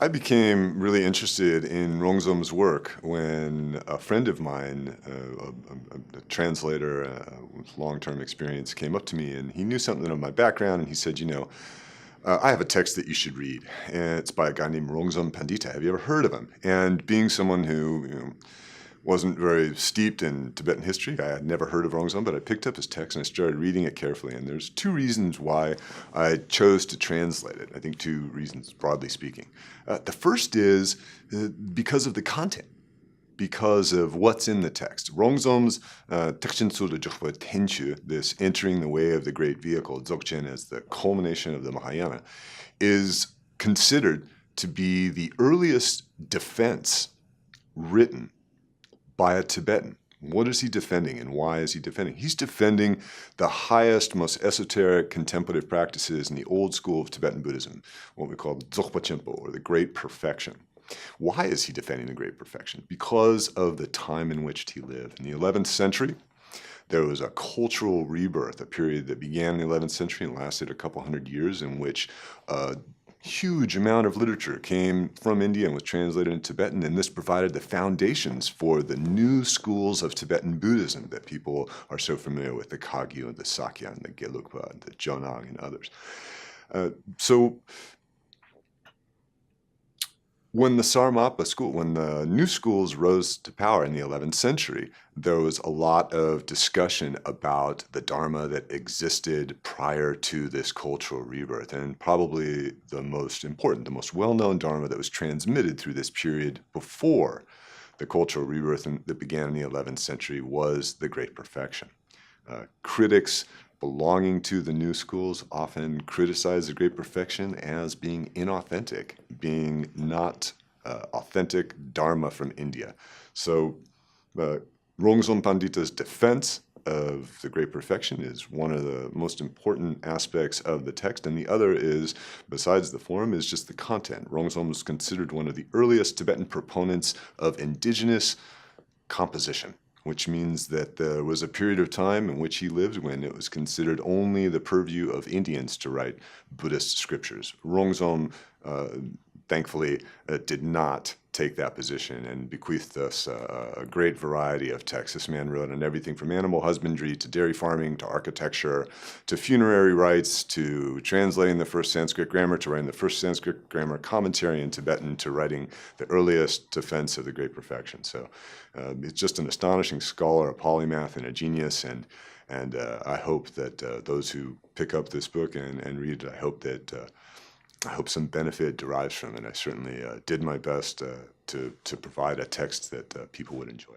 I became really interested in Rongzom's work when a friend of mine, a translator with long-term experience, came up to me and he knew something of my background and he said, I have a text that you should read, and it's by a guy named Rongzom Pandita. Have you ever heard of him? And being someone who wasn't very steeped in Tibetan history. I had never heard of Rongzom, but I picked up his text and I started reading it carefully. And there's two reasons why I chose to translate it. I think two reasons, broadly speaking. The first is because of the content, because of what's in the text. Rongzom's Tenchu, this entering the way of the great vehicle, Dzogchen as the culmination of the Mahayana, is considered to be the earliest defense written by a Tibetan. What is he defending and why is he defending? He's defending the highest, most esoteric contemplative practices in the old school of Tibetan Buddhism, what we call Dzogpo or the Great Perfection. Why is he defending the Great Perfection? Because of the time in which he lived. In the 11th century, there was a cultural rebirth, a period that began in the 11th century and lasted a couple hundred years, in which huge amount of literature came from India and was translated into Tibetan, and this provided the foundations for the new schools of Tibetan Buddhism that people are so familiar with, the Kagyu, the Sakya, and the Gelugpa, and the Jonang, and others. So when the Sarmapa school, when the new schools rose to power in the 11th century, there was a lot of discussion about the Dharma that existed prior to this cultural rebirth. And probably the most important, the most well-known Dharma that was transmitted through this period before the cultural rebirth that began in the 11th century was the Great Perfection. Critics belonging to the new schools often criticize the Great Perfection as being inauthentic, being not authentic Dharma from India. So Rongzom Pandita's defense of the Great Perfection is one of the most important aspects of the text, and the other is, besides the form, is just the content. Rongzom was considered one of the earliest Tibetan proponents of indigenous composition, which means that there was a period of time in which he lived when it was considered only the purview of Indians to write Buddhist scriptures. Rongzom, thankfully, did not take that position and bequeathed us a great variety of texts. This man wrote on everything from animal husbandry to dairy farming to architecture to funerary rites to translating the first Sanskrit grammar to writing the first Sanskrit grammar commentary in Tibetan to writing the earliest defense of the Great Perfection. So it's just an astonishing scholar, a polymath, and a genius. And I hope that those who pick up this book and read it, I hope some benefit derives from it. I certainly did my best to provide a text that people would enjoy.